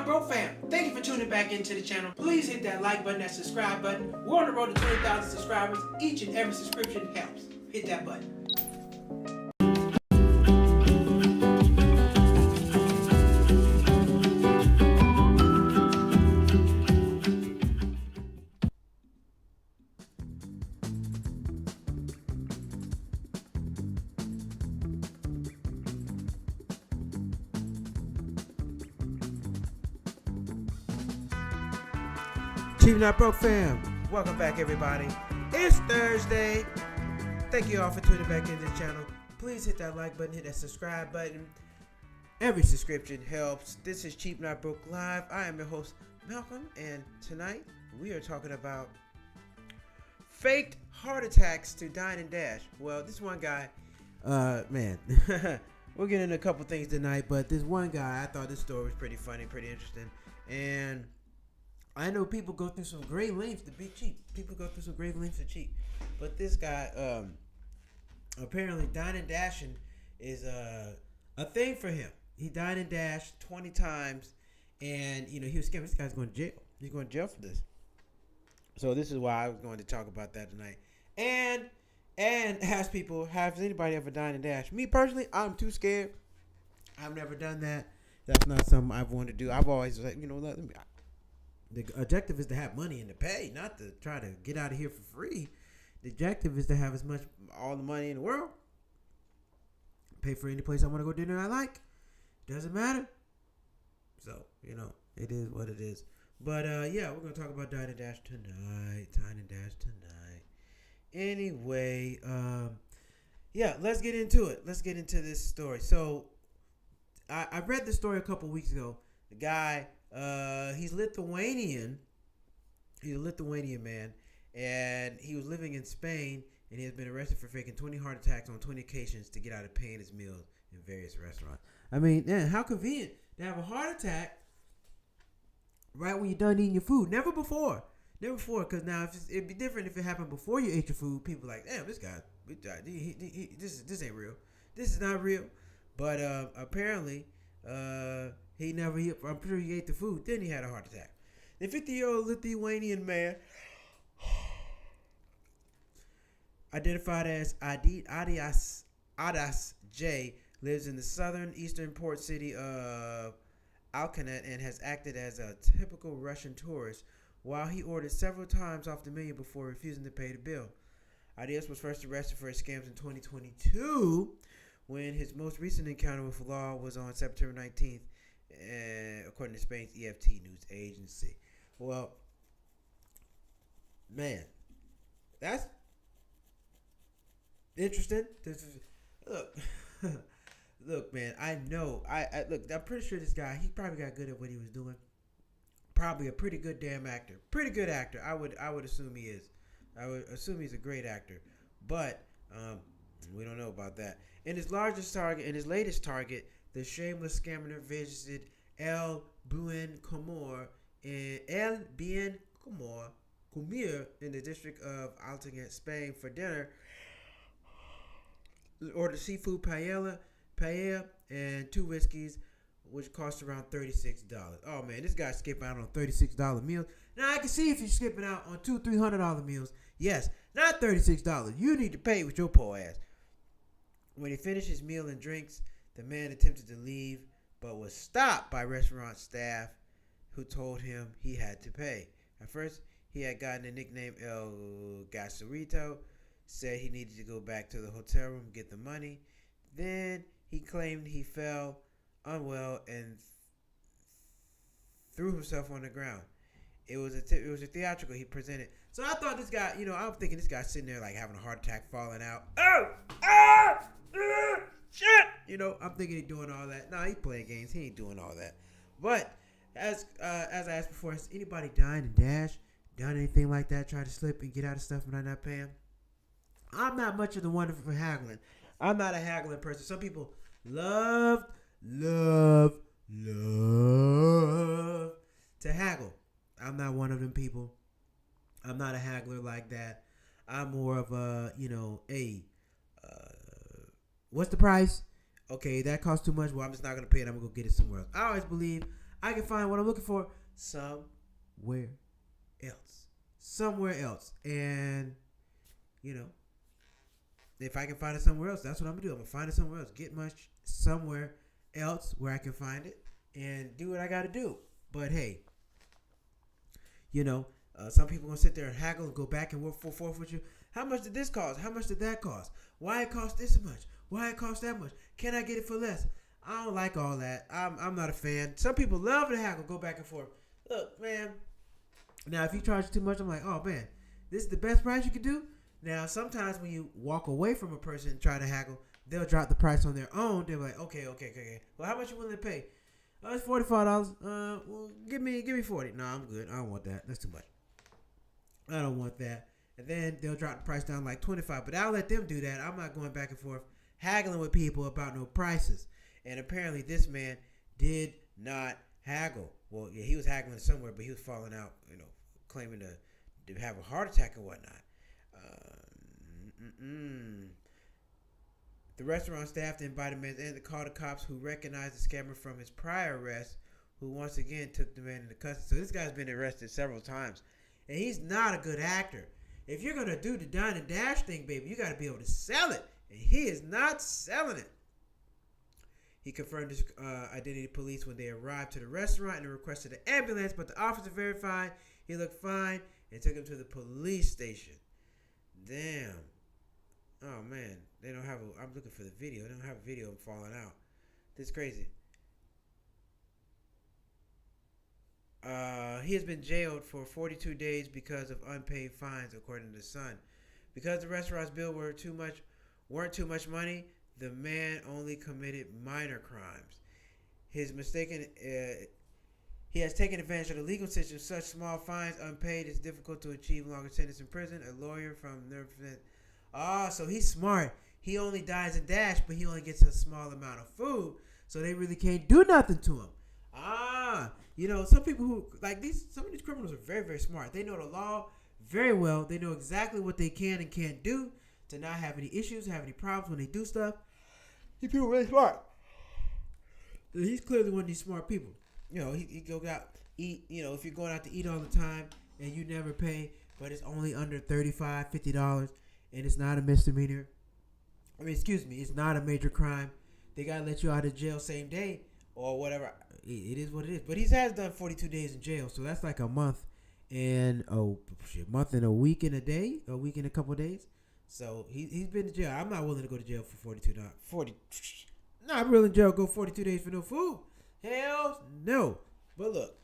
Not Broke fam, thank you for tuning back into the channel. Please hit that like button, that subscribe button. We're on the road to 20,000 subscribers. Each and every subscription helps. Hit that button. Cheap Not Broke fam, welcome back everybody. It's Thursday. Thank you all for tuning back into the channel. Please hit that like button, hit that subscribe button. Every subscription helps. This is Cheap Not Broke Live. I am your host Malcolm, and tonight we are talking about faked heart attacks to Dine and Dash. Well, this one guy, man, we'll get into a couple things tonight, but this one guy, I thought this story was pretty funny, pretty interesting, and I know people go through some great lengths to be cheap. People go through some great lengths to cheat. But this guy, apparently Dine and Dashing is a thing for him. He dined and dashed 20 times, and he was scared. This guy's going to jail. He's going to jail for this. So this is why I was going to talk about that tonight. And ask people, has anybody ever dined and dashed? Me personally, I'm too scared. I've never done that. That's not something I've wanted to do. I've always like, the objective is to have money and to pay, not to try to get out of here for free. The objective is to have all the money in the world. Pay for any place I want to go dinner I like. Doesn't matter. So, it is what it is. But, yeah, we're going to talk about Dine and Dash tonight. Dine and Dash tonight. Anyway, yeah, let's get into it. Let's get into this story. So, I read this story a couple weeks ago. The guy... he's Lithuanian. He's a Lithuanian man, and he was living in Spain, and he has been arrested for faking 20 heart attacks on 20 occasions to get out of paying his meals in various restaurants. I mean, man, how convenient to have a heart attack right when you're done eating your food. Never before, because now it'd be different if it happened before you ate your food. People are like, damn, this guy, this ain't real. This is not real. But apparently, he never. I'm sure he ate the food. Then he had a heart attack. The 50-year-old Lithuanian man, identified as Adas J, lives in the southern eastern port city of Alkanet and has acted as a typical Russian tourist while he ordered several times off the menu before refusing to pay the bill. Adias was first arrested for his scams in 2022 when his most recent encounter with the law was on September 19th. According to Spain's EFT news agency. Well, man, that's interesting. Look, man, I know. I'm pretty sure this guy, he probably got good at what he was doing. Probably a pretty good damn actor. Pretty good actor. I would assume he is. I would assume he's a great actor. But we don't know about that. In his latest target, the shameless scammer visited El Bien Comor in the district of Altanet, Spain for dinner. Ordered seafood paella and 2 whiskeys, which cost around $36. Oh man, this guy's skipping out on $36 meals. Now I can see if you're skipping out on $200-$300 meals. Yes, not $36. You need to pay with your poor ass. When he finished his meal and drinks, the man attempted to leave, but was stopped by restaurant staff who told him he had to pay. At first, he had gotten a nickname El Gasurito, said he needed to go back to the hotel room to get the money. Then he claimed he fell unwell and threw himself on the ground. It was a theatrical he presented. So I thought this guy, I'm thinking this guy's sitting there like having a heart attack, falling out. Shit! I'm thinking he's doing all that. Nah, he playing games. He ain't doing all that. But as I asked before, has anybody dined and dashed, done anything like that, tried to slip and get out of stuff when I'm not paying? I'm not much of the one for haggling. I'm not a haggling person. Some people love to haggle. I'm not one of them people. I'm not a haggler like that. I'm more of a, what's the price? Okay, that costs too much. Well, I'm just not going to pay it. I'm going to go get it somewhere else. I always believe I can find what I'm looking for somewhere else. Somewhere else. And, you know, if I can find it somewhere else, that's what I'm going to do. I'm going to find it somewhere else. Get much somewhere else where I can find it and do what I got to do. But, hey, you know, some people going to sit there and haggle and go back and work forth with you. How much did this cost? How much did that cost? Why it cost this much? Why it cost that much? Can I get it for less? I don't like all that. I'm not a fan. Some people love to haggle, go back and forth. Look, man. Now, if you charge too much, I'm like, oh, man, this is the best price you can do? Now, sometimes when you walk away from a person and try to haggle, they'll drop the price on their own. They're like, okay. Well, how much you willing to pay? It's $45. Well, give me $40. No, I'm good. I don't want that. That's too much. I don't want that. And then they'll drop the price down like $25. But I'll let them do that. I'm not going back and forth haggling with people about no prices. And apparently this man did not haggle. Well, yeah, he was haggling somewhere, but he was falling out, claiming to have a heart attack and whatnot. The restaurant staff then invited the man and to call the cops, who recognized the scammer from his prior arrest, who once again took the man into custody. So this guy's been arrested several times, and he's not a good actor. If you're gonna do the Dine and Dash thing, baby, you got to be able to sell it, and he is not selling it. He confirmed his identity to police when they arrived to the restaurant and requested an ambulance, but the officer verified he looked fine and took him to the police station. Damn. Oh, man. They don't have I'm looking for the video. They don't have a video of him falling out. This is crazy. He has been jailed for 42 days because of unpaid fines, according to the Sun. Because the restaurant's bill weren't too much money, the man only committed minor crimes. He has taken advantage of the legal system. Such small fines unpaid, it's difficult to achieve longer sentence in prison. A lawyer from so he's smart. He only dines and dash, but he only gets a small amount of food, so they really can't do nothing to him. Some people who some of these criminals are very, very smart. They know the law very well. They know exactly what they can and can't do to not have any issues, have any problems when they do stuff. These people are really smart. He's clearly one of these smart people. He go out eat. If you're going out to eat all the time and you never pay, but it's only under $35, $50, and it's not a misdemeanor. It's not a major crime. They gotta let you out of jail same day or whatever. It is what it is. But he has done 42 days in jail, so that's like a month and a week and a day, a week and a couple of days. So he's been in jail. I'm not willing to go to jail for 42 days. I'm willing to jail go 42 days for no food. Hell no. But look,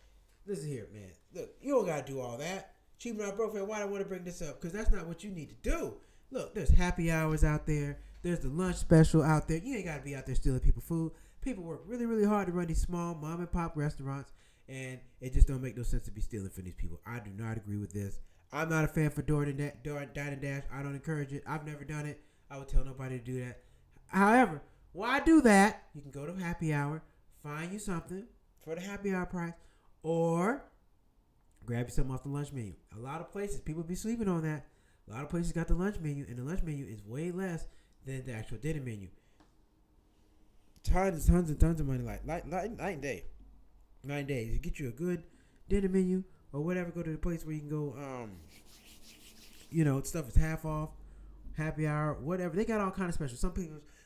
listen here, man. Look, you don't gotta do all that. Cheating on broke friend. Why do I want to bring this up? Because that's not what you need to do. Look, there's happy hours out there. There's the lunch special out there. You ain't got to be out there stealing people food. People work really, really hard to run these small mom and pop restaurants, and it just don't make no sense to be stealing from these people. I do not agree with this. I'm not a fan for Dine and Dash. I don't encourage it. I've never done it. I would tell nobody to do that. However, while I do that, you can go to happy hour, find you something for the happy hour price, or grab you something off the lunch menu. A lot of places, people be sleeping on that. A lot of places got the lunch menu, and the lunch menu is way less than the actual dinner menu. Tons and tons of money, like night and day. 9 days. You get you a good dinner menu or whatever. Go to the place where you can go. Stuff is half off, happy hour, whatever. They got all kind of specials.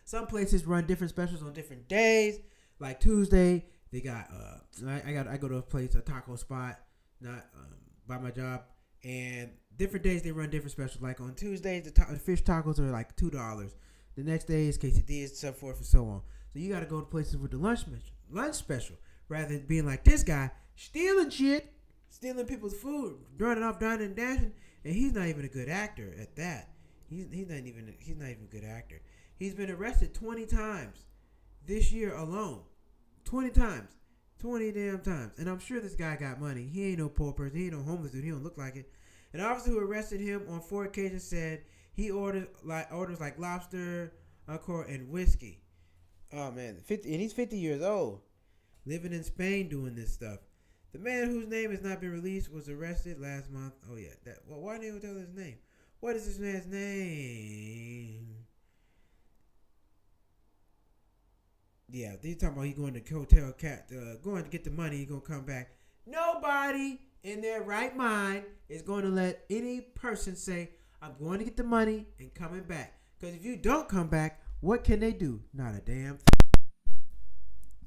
Some places run different specials on different days. Like Tuesday, they got. I go to a place, a taco spot, not by my job, and different days they run different specials. Like on Tuesdays, the fish tacos are like $2. The next day is quesadillas, so forth and so on. So you got to go to places with the lunch special, rather than being like this guy stealing people's food, running off, dining and dashing, and he's not even a good actor at that. He's not even a good actor. He's been arrested 20 times this year alone. 20 times. 20 damn times. And I'm sure this guy got money. He ain't no poor person. He ain't no homeless dude. He don't look like it. An officer who arrested him on 4 occasions said he orders like lobster, and whiskey. Oh man, and he's 50 years old, living in Spain doing this stuff. The man whose name has not been released was arrested last month. Oh yeah, why didn't they tell his name? What is this man's name? Yeah, they talking about he going to hotel cat, going to get the money. He gonna come back. Nobody in their right mind is going to let any person say, "I'm going to get the money and coming back." Because if you don't come back, what can they do? Not a damn thing.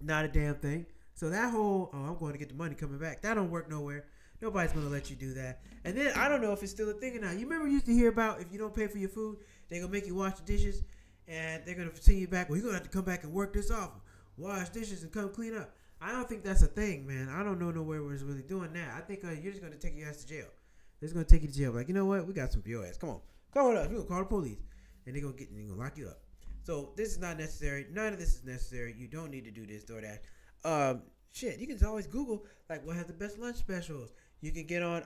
Not a damn thing. So that whole, "oh, I'm going to get the money coming back," that don't work nowhere. Nobody's gonna let you do that. And then I don't know if it's still a thing or not. You remember you used to hear about if you don't pay for your food, they're gonna make you wash the dishes, and they're gonna send you back. Well, you're gonna have to come back and work this off, wash dishes, and come clean up. I don't think that's a thing, man. I don't know nowhere where it's really doing that. I think you're just gonna take your ass to jail. They're just gonna take you to jail. Like, you know what? We got some for your ass. Come on up. We're gonna call the police, and they're gonna lock you up. So this is not necessary. None of this is necessary. You don't need to do this, DoorDash. Shit, you can always Google like what has the best lunch specials. You can get on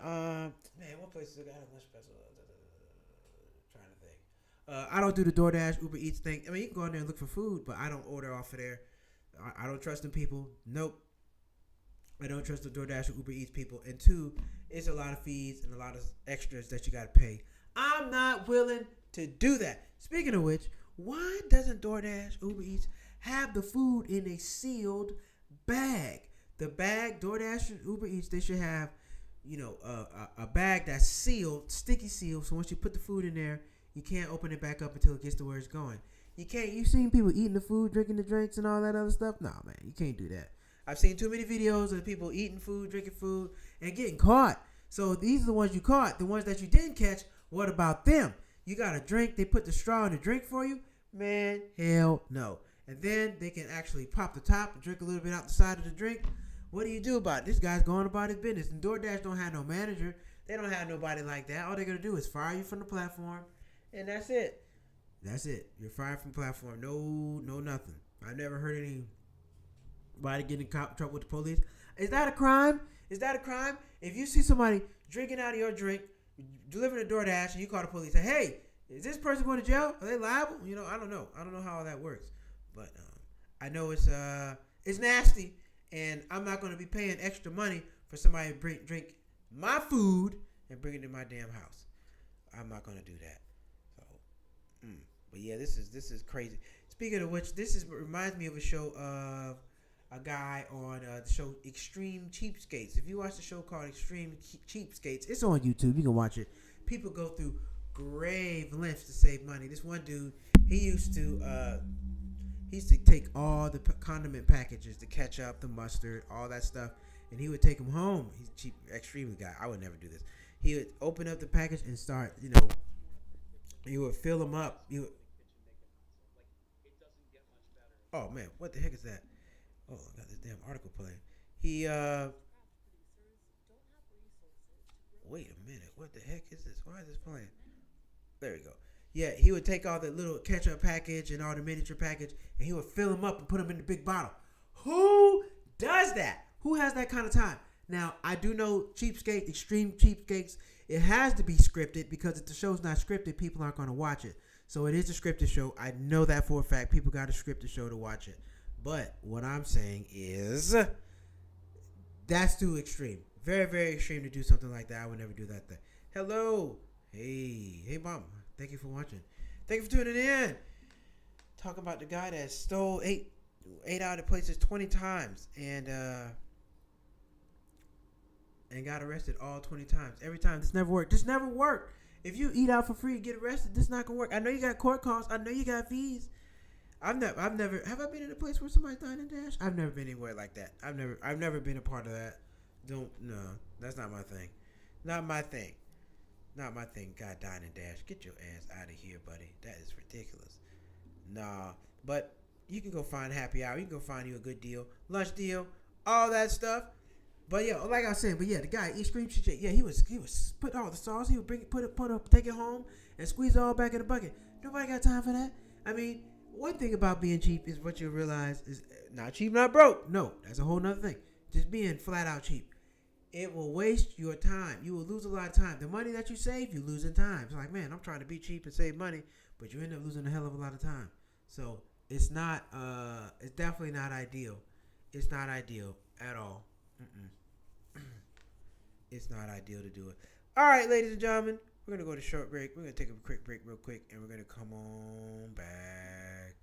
man, what places got a lunch special? Trying to think. I don't do the DoorDash Uber Eats thing. I mean, you can go in there and look for food, but I don't order off of there. I don't trust them people. Nope. I don't trust the DoorDash or Uber Eats people. And two, it's a lot of fees and a lot of extras that you got to pay. I'm not willing to do that. Speaking of which, why doesn't DoorDash, Uber Eats have the food in a sealed bag? The bag, DoorDash and Uber Eats, they should have, a bag that's sealed, sticky sealed. So once you put the food in there, you can't open it back up until it gets to where it's going. You seen people eating the food, drinking the drinks, and all that other stuff? Nah, man, you can't do that. I've seen too many videos of people eating food, drinking food, and getting caught. So these are the ones you caught. The ones that you didn't catch, what about them? You got a drink, they put the straw in the drink for you? Man, hell no. And then they can actually pop the top and drink a little bit out the side of the drink. What do you do about it? This guy's going about his business. And DoorDash don't have no manager. They don't have nobody like that. All they're going to do is fire you from the platform, and that's it. That's it. You're fired from the platform. No, nothing. I've never heard anybody get in trouble with the police. Is that a crime? Is that a crime? If you see somebody drinking out of your drink, delivering a DoorDash, and you call the police, say, "Hey, is this person going to jail? Are they liable?" I don't know. I don't know how all that works. But I know it's nasty, and I'm not going to be paying extra money for somebody to drink my food and bring it to my damn house. I'm not going to do that. So, but yeah, this is crazy. Speaking of which, reminds me of a show of a guy on the show Extreme Cheapskates. If you watch the show called Extreme Cheapskates, it's on YouTube. You can watch it. People go through grave lengths to save money. This one dude, he used to take all the condiment packages, the ketchup, the mustard, all that stuff, and he would take them home. He's a cheap, extreme guy. I would never do this. He would open up the package and start, he would fill them up. Oh man, what the heck is that? Oh, I got this damn article playing. Wait a minute. What the heck is this? Why is this playing? There we go. Yeah, he would take all the little ketchup package and all the miniature package, and he would fill them up and put them in the big bottle. Who does that? Who has that kind of time? Now, I do know cheapskate, extreme cheapskates, it has to be scripted, because if the show's not scripted, people aren't going to watch it. So it is a scripted show. I know that for a fact. People got to script the show to watch it. But what I'm saying is that's too extreme. Very, very extreme to do something like that. I would never do that thing. Hello. Hey, mama. Thank you for watching. Thank you for tuning in. Talking about the guy that stole eight out of places 20 times and got arrested all 20 times. Every time. This never worked. This never worked. If you eat out for free and get arrested, this not gonna work. I know you got court costs. I know you got fees. I've never have I been in a place where somebody's Dine and Dash? I've never been anywhere like that. I've never been a part of that. No, that's not my thing. Not my thing. Not my thing. God, Dine and Dash. Get your ass out of here, buddy. That is ridiculous. Nah, but you can go find happy hour. You can go find you a good deal, lunch deal, all that stuff. But yeah, like I was saying, the guy Extreme Cheapskate, he was put all the sauce. He would take it home and squeeze it all back in the bucket. Nobody got time for that. I mean, one thing about being cheap is what you realize is not cheap, not broke. No, that's a whole nother thing. Just being flat out cheap. It will waste your time. You will lose a lot of time. The money that you save, you lose in time. It's like, man, I'm trying to be cheap and save money, but you end up losing a hell of a lot of time. So it's not, it's definitely not ideal. It's not ideal at all. It's not ideal to do it. All right, ladies and gentlemen, we're going to go to a short break. We're going to take a quick break real quick, and we're going to come on back.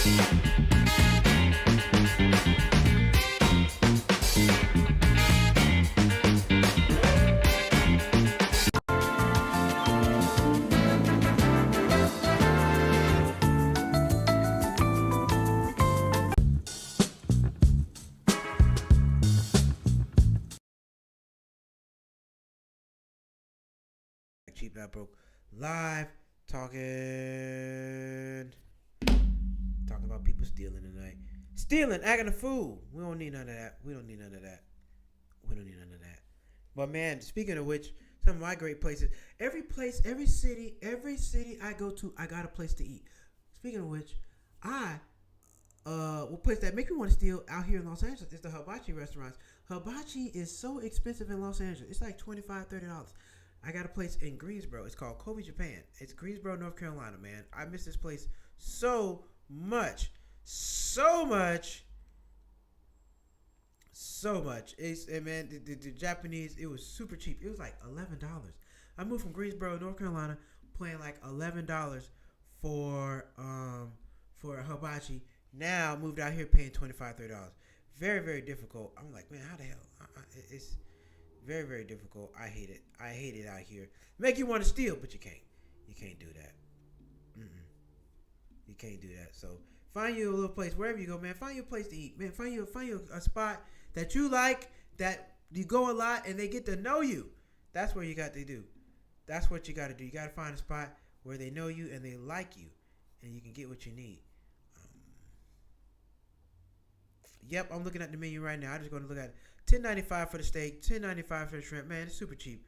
Cheap Not Broke live talking about people stealing tonight. Stealing, acting a fool. We don't need none of that. We don't need none of that. We don't need none of that. But man, speaking of which, some of my great places. Every place, every city I go to, I got a place to eat. Speaking of which, one place that make me want to steal out here in Los Angeles is the hibachi restaurants. Hibachi is so expensive in Los Angeles. It's like $25-$30. I got a place in Greensboro. It's called Kobe Japan. It's Greensboro, North Carolina, man. I miss this place so much. So much. Man, the Japanese, it was super cheap. It was like $11. I moved from Greensboro, North Carolina, paying like $11 for a hibachi. Now moved out here paying $25-$30. Very, very difficult. I'm like, man, how the hell? It's very, very difficult. I hate it. I hate it out here. Make you want to steal, but you can't. You can't do that. You can't do that. So find you a little place wherever you go, man. Find you a place to eat, man. Find you a spot that you like, that you go a lot, and they get to know you. That's what you got to do. That's what you got to do. You got to find a spot where they know you and they like you, and you can get what you need. Yep, I'm looking at the menu right now. I'm just going to look at it. $10.95 for the steak, $10.95 for the shrimp. Man, it's super cheap.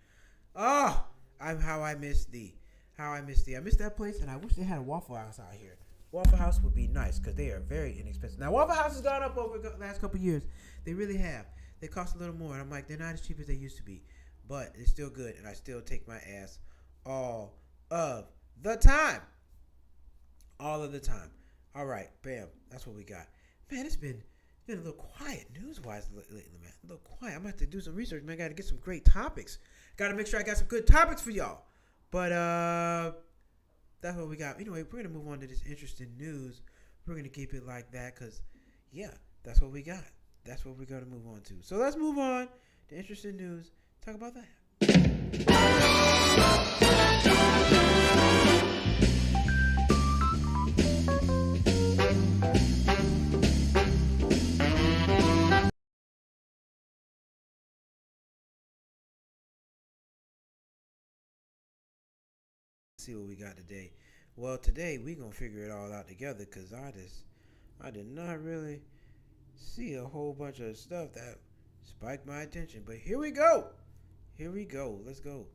Oh, how I miss thee. I miss that place, and I wish they had a Waffle House out here. Waffle House would be nice because they are very inexpensive. Now, Waffle House has gone up over the last couple of years. They really have. They cost a little more, and I'm like, they're not as cheap as they used to be. But it's still good, and I still take my ass all of the time. All of the time. All right, bam. That's what we got. Man, it's been a little quiet news-wise lately, man. A little quiet. I'm going to have to do some research, man. I got to get some great topics. Got to make sure I got some good topics for y'all. But that's what we got. Anyway, we're going to move on to this interesting news. We're going to keep it like that because, yeah, that's what we got. That's what we're going to move on to. So let's move on to interesting news. Talk about that. See what we got today. Well, today we gonna figure it all out together because I did not really see a whole bunch of stuff that spiked my attention. But here we go. Let's go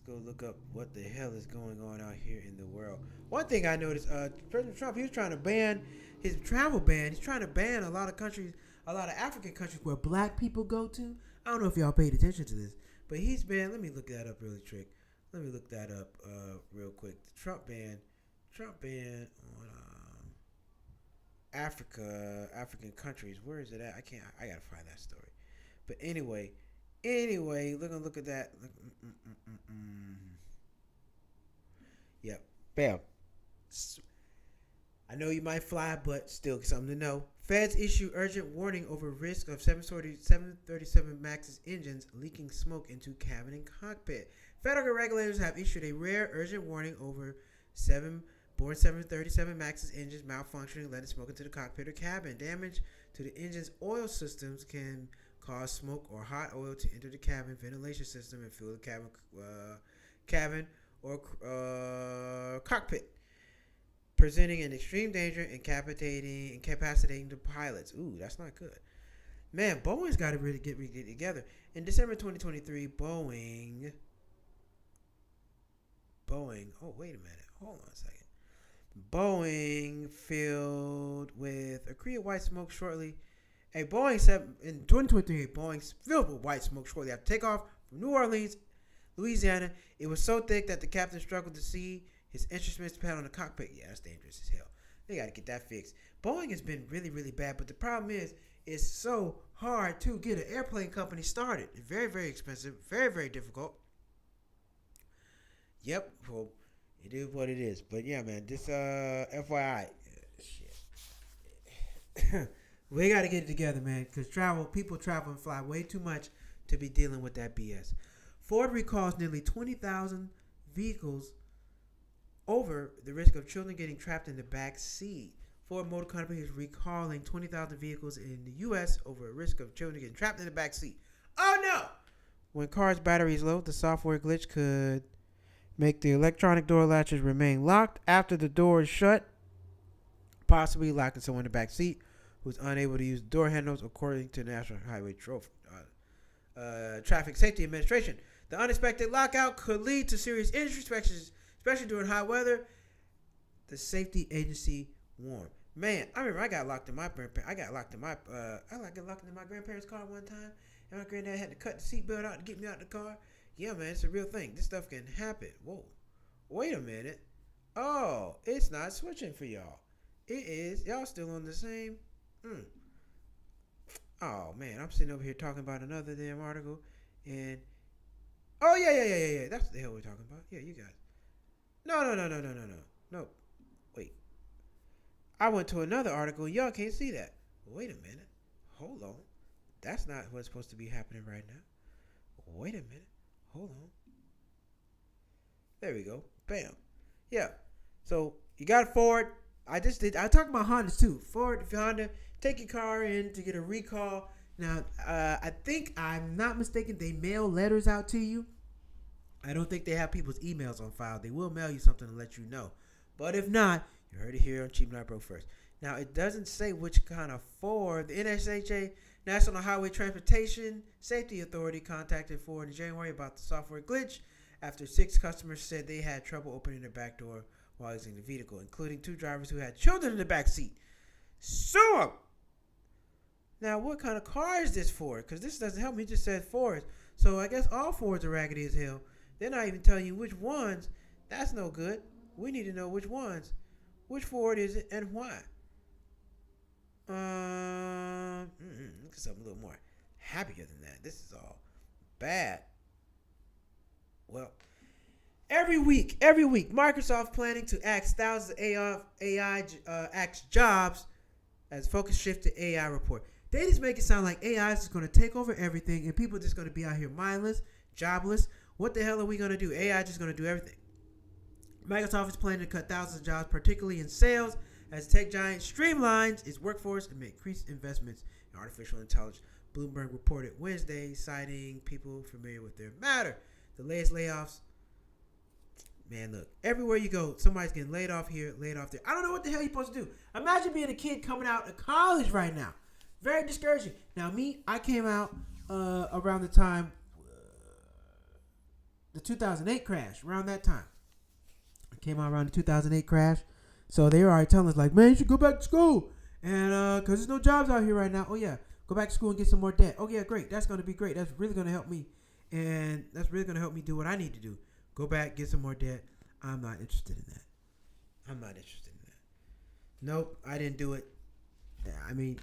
look up what the hell is going on out here in the world. One thing I noticed, President Trump, he was trying to ban his travel ban. He's trying to ban a lot of countries, a lot of African countries where black people go to. I don't know if y'all paid attention to this, but he's banned. Let me look that up really quick. Let me look that up real quick. The Trump ban on African countries. Where is it at? I gotta find that story. But anyway, look at that. Yep, bam. I know you might fly, but still something to know. Feds issue urgent warning over risk of 737 MAX's engines leaking smoke into cabin and cockpit. Federal regulators have issued a rare urgent warning over Boeing 737 MAX's engines malfunctioning, letting smoke into the cockpit or cabin. Damage to the engine's oil systems can cause smoke or hot oil to enter the cabin ventilation system and fill the cabin or cockpit, presenting an extreme danger and incapacitating the pilots. Ooh, that's not good. Man, Boeing's got to really get together. In December 2023, Boeing. Oh, wait a minute. Hold on a second. Boeing filled with accreted white smoke shortly. In 2023, Boeing filled with white smoke shortly after takeoff from New Orleans, Louisiana. It was so thick that the captain struggled to see his instruments pad on the cockpit. Yeah, that's dangerous as hell. They got to get that fixed. Boeing has been really, really bad, but the problem is it's so hard to get an airplane company started. It's very, very expensive, very, very difficult. Yep, well, it is what it is. But yeah, man, this FYI, shit. We got to get it together, man, because people travel and fly way too much to be dealing with that BS. Ford recalls nearly 20,000 vehicles over the risk of children getting trapped in the back seat. Ford Motor Company is recalling 20,000 vehicles in the U.S. over a risk of children getting trapped in the back seat. Oh no! When cars' battery is low, the software glitch could make the electronic door latches remain locked after the door is shut, possibly locking someone in the back seat who's unable to use door handles, according to National Highway Traffic Safety Administration. The unexpected lockout could lead to serious injury, especially during hot weather. The safety agency warned. Man, I remember I got locked in my grandparents' car one time, and my granddad had to cut the seatbelt out to get me out of the car. Yeah, man, it's a real thing. This stuff can happen. Whoa, wait a minute. Oh, it's not switching for y'all. It is. Y'all still on the same. Oh man, I'm sitting over here talking about another damn article, and oh yeah. That's what the hell we're talking about. Yeah, you guys. No. Wait. I went to another article. And y'all can't see that. Wait a minute. Hold on. That's not what's supposed to be happening right now. Wait a minute. Hold on. There we go. Bam. Yeah. So you got Ford. I talked about Hondas too. Ford, Honda, take your car in to get a recall. Now, I think I'm not mistaken. They mail letters out to you. I don't think they have people's emails on file. They will mail you something to let you know. But if not, you heard it here on Cheap Not Broke First. Now, it doesn't say which kind of Ford. The NSHA, National Highway Transportation Safety Authority, contacted Ford in January about the software glitch after 6 customers said they had trouble opening their back door while exiting the vehicle, including 2 drivers who had children in the back seat. Sue 'em! Now, what kind of car is this Ford? Because this doesn't help me. It just said Ford. So I guess all Fords are raggedy as hell. They're not even telling you which ones. That's no good. We need to know which ones. Which Ford is it and why? Look at something a little more happier than that. This is all bad. Well, every week, Microsoft planning to axe thousands of AI jobs as focus shift to AI report. They just make it sound like AI is going to take over everything and people are just going to be out here mindless, jobless. What the hell are we going to do? AI just going to do everything. Microsoft is planning to cut thousands of jobs, particularly in sales, as tech giant streamlines its workforce and make increased investments in artificial intelligence. Bloomberg reported Wednesday, citing people familiar with their matter. The latest layoffs. Man, look, everywhere you go, somebody's getting laid off here, laid off there. I don't know what the hell you're supposed to do. Imagine being a kid coming out of college right now. Very discouraging. Now, I came out around the time, the 2008 crash, around that time. I came out around the 2008 crash. So they were already telling us, like, man, you should go back to school. And because there's no jobs out here right now. Oh, yeah, go back to school and get some more debt. Oh, yeah, great. That's going to be great. That's really going to help me. And that's really going to help me do what I need to do. Go back, get some more debt. I'm not interested in that. Nope, I didn't do it. I mean,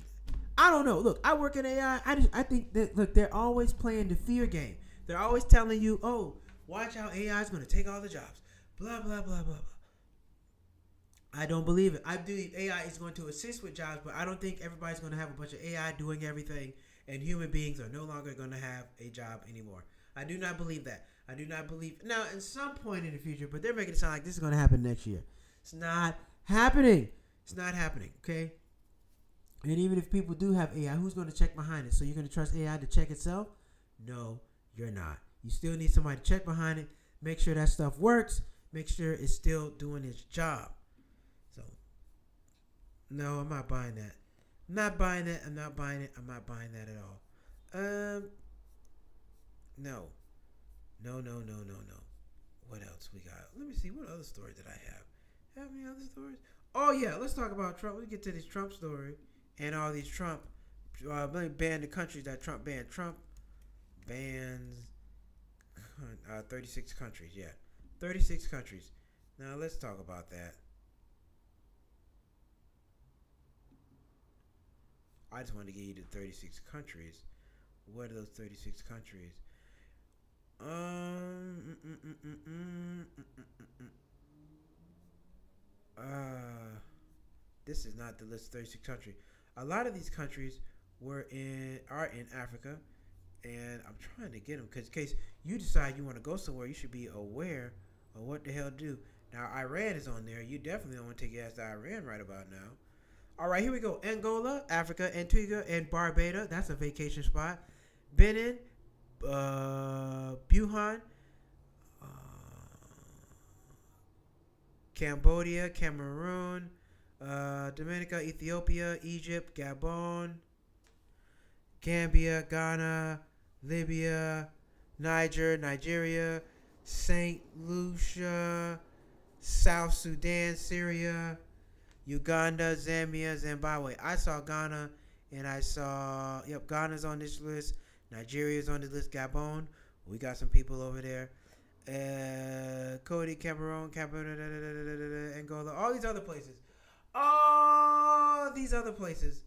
I don't know. Look, I work in AI. I think that, look, they're always playing the fear game. They're always telling you, oh, watch how AI is going to take all the jobs. Blah, blah, blah, blah, blah. I don't believe it. I believe AI is going to assist with jobs, but I don't think everybody's going to have a bunch of AI doing everything, and human beings are no longer going to have a job anymore. I do not believe that. I do not believe... Now, at some point in the future, but they're making it sound like this is going to happen next year. It's not happening. It's not happening, okay? And even if people do have AI, who's going to check behind it? So you're going to trust AI to check itself? No, you're not. You still need somebody to check behind it, make sure that stuff works, make sure it's still doing its job. So, no, I'm not buying that. I'm not buying that at all. No. What else we got? Let me see. What other story did I have? Have any other stories? Oh, yeah. Let's talk about Trump. Let's get to this Trump story and all these Trump. Let me ban the countries that Trump banned. Trump bans 36 countries. Yeah. 36 countries. Now, let's talk about that. I just wanted to give you the 36 countries. What are those 36 countries? This is not the list of 36 countries. A lot of these countries are in Africa, and I'm trying to get them because in case you decide you want to go somewhere, you should be aware of what the hell to do. Now Iran is on there. You definitely don't want to take your ass to Iran right about now. All right, here we go. Angola, Africa, Antigua, and Barbuda. That's a vacation spot. Benin, Buhan, uh, Cambodia, Cameroon, Dominica, Ethiopia, Egypt, Gabon, Gambia, Ghana, Libya, Nigeria, St. Lucia, South Sudan, Syria, Uganda, Zambia, Zimbabwe. I saw Ghana, and Ghana's on this list. Nigeria's on this list. Gabon, we got some people over there. Cody, Cameroon, Angola, all these other places. All these other places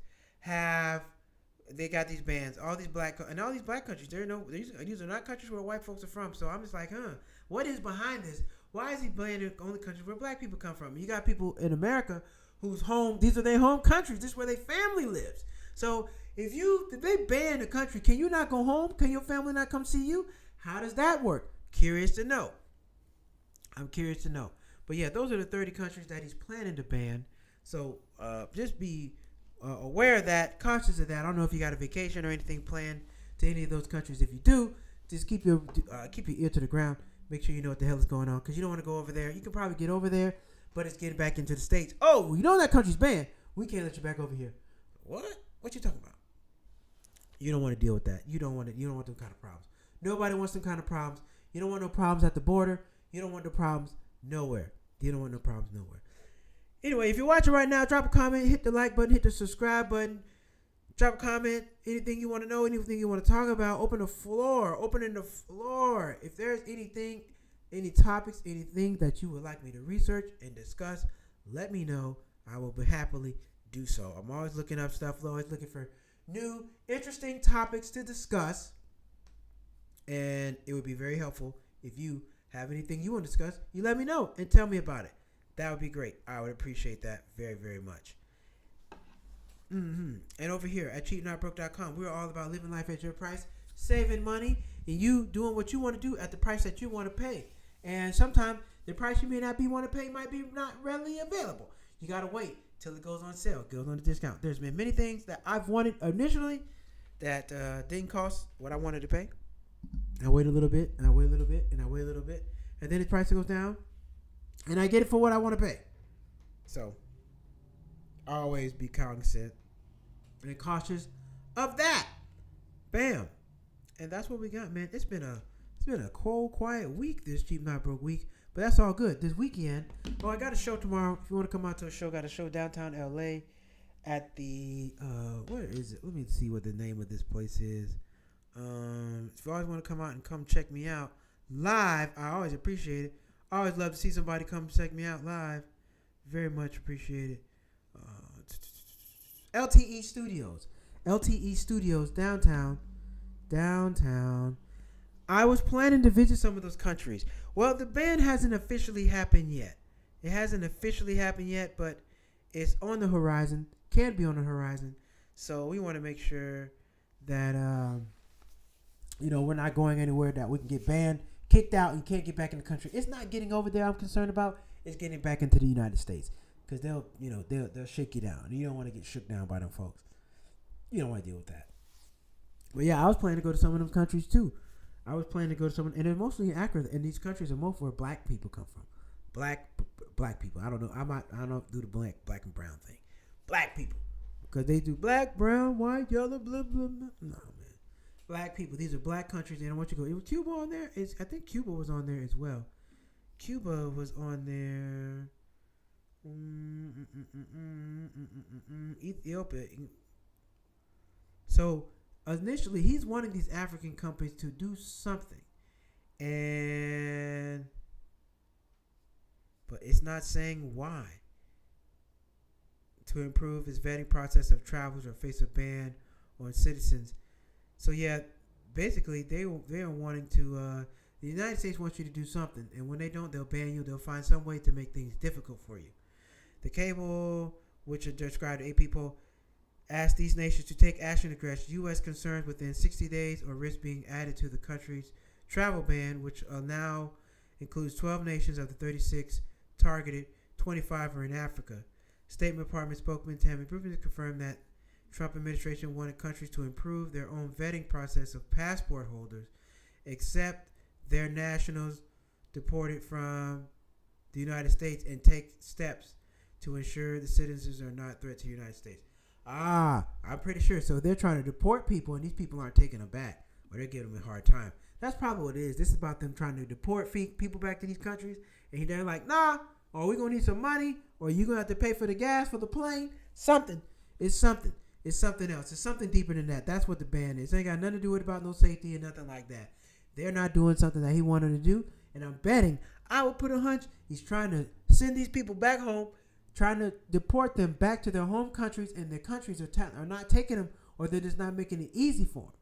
they got these bands. All these black countries. These are not countries where white folks are from. So I'm just like, what is behind this? Why is he playing the only countries where black people come from? You got people in America whose home, these are their home countries. This is where their family lives. So if they ban the country, can you not go home? Can your family not come see you? How does that work? Curious to know. I'm curious to know. But yeah, those are the 30 countries that he's planning to ban. So just be aware of that, conscious of that. I don't know if you got a vacation or anything planned to any of those countries. If you do, just keep your ear to the ground. Make sure you know what the hell is going on, because you don't want to go over there. You can probably get over there, but it's getting back into the States. Oh, you know that country's banned. We can't let you back over here. What? What you talking about? You don't want to deal with that. You don't want them kind of problems. Nobody wants them kind of problems. You don't want no problems at the border. You don't want no problems nowhere. You don't want no problems nowhere. Anyway, if you're watching right now, drop a comment, hit the like button, hit the subscribe button, drop a comment, anything you want to know, anything you want to talk about, opening the floor. If there's anything, any topics, anything that you would like me to research and discuss, let me know. I will happily do so. I'm always looking up stuff, always looking for new, interesting topics to discuss, and it would be very helpful if you have anything you want to discuss, you let me know and tell me about it. That would be great. I would appreciate that very, very much. And over here at cheapnotbroke.com, we're all about living life at your price, saving money, and you doing what you want to do at the price that you want to pay. And sometimes the price you may not want to pay might be not readily available. You got to wait till it goes on sale, goes on a discount. There's been many things that I've wanted initially that didn't cost what I wanted to pay. I wait a little bit, and I wait a little bit, and I wait a little bit, and then the price goes down, and I get it for what I want to pay. So, always be cognizant and cautious of that. Bam. And that's what we got, man. It's been a cold, quiet week, this Cheap Not Broke week, but that's all good. This weekend, I got a show tomorrow. If you want to come out to a show, got a show downtown LA at the, where is it? Let me see what the name of this place is. If you always want to come out and come check me out live, I always appreciate it. I always love to see somebody come check me out live. Very much appreciate it. LTE Studios downtown. I was planning to visit some of those countries. Well, the ban hasn't officially happened yet. But it's on the horizon. Can be on the horizon. So we want to make sure that we're not going anywhere that we can get banned, kicked out, and can't get back in the country. It's not getting over there I'm concerned about. It's getting back into the United States, because they'll shake you down. You don't want to get shook down by them folks. You don't want to deal with that. But yeah, I was planning to go to some of them countries too. And they're mostly in Accra, and these countries are most where black people come from. Black people. I don't know. I don't do the black and brown thing. Black people, because they do black, brown, white, yellow, blah blah blah. No, man. Black people. These are black countries. And I want you to go. Was Cuba on there? I think Cuba was on there as well. Cuba was on there. Ethiopia. So initially, he's wanting these African companies to do something, but it's not saying why. To improve his vetting process of travelers or face a ban on citizens. So yeah, basically they are wanting to. The United States wants you to do something, and when they don't, they'll ban you. They'll find some way to make things difficult for you. The cable, which are described to 8 people, asked these nations to take action to address U.S. concerns within 60 days or risk being added to the country's travel ban, which now includes 12 nations of the 36 targeted. 25 are in Africa. State Department spokesman Tammy Bruce confirmed that Trump administration wanted countries to improve their own vetting process of passport holders, accept their nationals deported from the United States, and take steps to ensure the citizens are not a threat to the United States. I'm pretty sure. So they're trying to deport people, and these people aren't taking them back, or they're giving them a hard time. That's probably what it is. This is about them trying to deport people back to these countries, and they're like, nah, or we're going to need some money, or you're going to have to pay for the gas for the plane. Something. It's something. It's something else. It's something deeper than that. That's what the ban is. It ain't got nothing to do with about no safety or nothing like that. They're not doing something that he wanted to do, and I'm betting, I would put a hunch, he's trying to send these people back home, trying to deport them back to their home countries, and their countries are not taking them, or they're just not making it easy for them.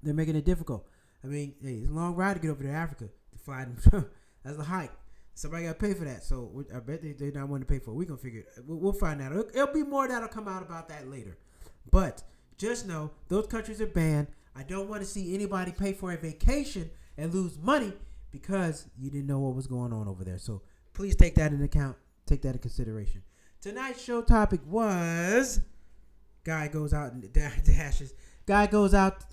They're making it difficult. I mean, hey, it's a long ride to get over to Africa to fly them. That's a hike. Somebody got to pay for that. So I bet they're not wanting to pay for it. We're going to figure it. We'll find out. It'll be more that'll come out about that later. But just know those countries are banned. I don't want to see anybody pay for a vacation and lose money because you didn't know what was going on over there. So please take that into account. Take that into consideration. Tonight's show topic was guy goes out and dashes. Guy goes out,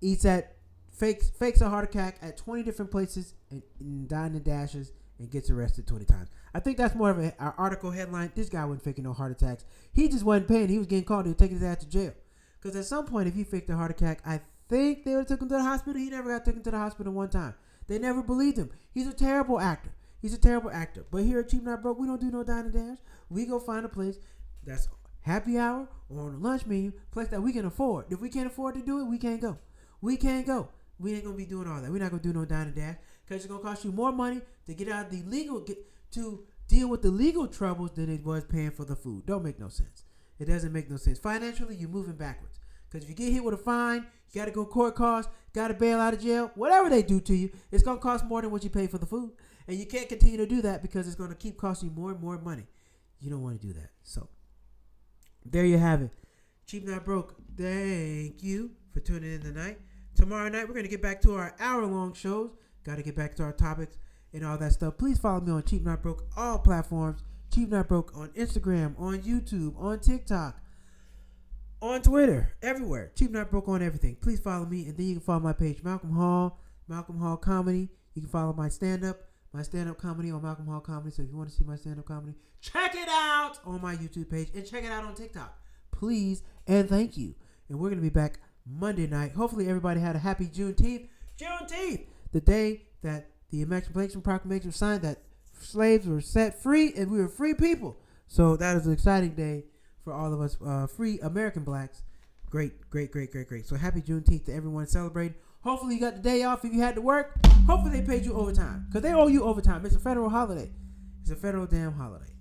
eats at, fakes a heart attack at 20 different places and Dine and dashes and gets arrested 20 times. I think that's more of an article headline. This guy wasn't faking no heart attacks. He just wasn't paying. He was getting caught. They were taking his ass to jail. Because at some point, if he faked a heart attack, I think they would have took him to the hospital. He never got taken to the hospital one time. They never believed him. He's a terrible actor. But here at Cheap Not Broke, we don't do no Dine and Dash. We go find a place that's happy hour or on the lunch menu, place that we can afford. If we can't afford to do it, we can't go. We ain't going to be doing all that. We're not going to do no Dine and Dash because it's going to cost you more money to get out of the legal, to deal with the legal troubles than it was paying for the food. Don't make no sense. It doesn't make no sense. Financially, you're moving backwards. Because if you get hit with a fine, you got to go court costs, got to bail out of jail, whatever they do to you, it's going to cost more than what you pay for the food. And you can't continue to do that because it's going to keep costing you more and more money. You don't want to do that. So, there you have it. Cheap Not Broke, thank you for tuning in tonight. Tomorrow night, we're going to get back to our hour-long shows. Got to get back to our topics and all that stuff. Please follow me on Cheap Not Broke, all platforms. Cheap Not Broke on Instagram, on YouTube, on TikTok, on Twitter, everywhere. Cheap Not Broke on everything. Please follow me, and then you can follow my page, Malcolm Hall Comedy. You can follow my stand-up comedy on Malcolm Hall Comedy. So if you want to see my stand-up comedy, check it out on my YouTube page and check it out on TikTok. Please and thank you. And we're going to be back Monday night. Hopefully everybody had a happy Juneteenth. Juneteenth, the day that the Emancipation Proclamation was signed, that slaves were set free and we were free people. So that is an exciting day for all of us free American blacks. Great. So happy Juneteenth to everyone celebrating. Hopefully you got the day off if you had to work. Hopefully they paid you overtime because they owe you overtime. It's a federal holiday. It's a federal damn holiday.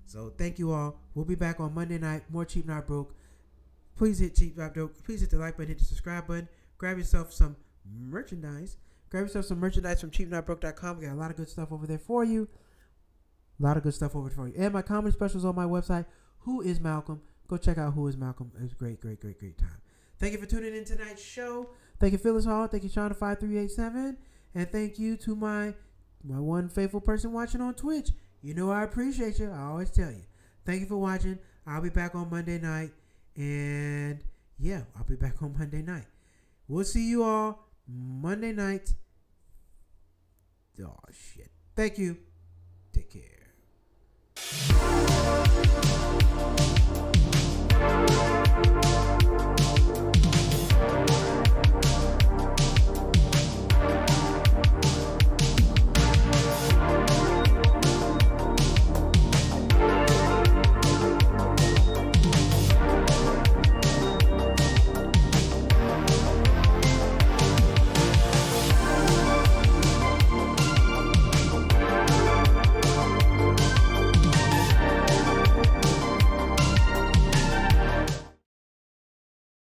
So thank you all. We'll be back on Monday night. More Cheap Not Broke. Please hit Cheap Not Broke. Please hit the like button, hit the subscribe button. Grab yourself some merchandise. From cheapnotbroke.com. We got a lot of good stuff over there for you. And my comedy specials on my website, Who Is Malcolm. Go check out Who Is Malcolm. It was great time. Thank you for tuning in tonight's show. Thank you, Phyllis Hall. Thank you, Shonda5387. And thank you to my one faithful person watching on Twitch. You know I appreciate you. I always tell you. Thank you for watching. I'll be back on Monday night. And yeah, I'll be back on Monday night. We'll see you all Monday night. Oh, shit. Thank you. Take care.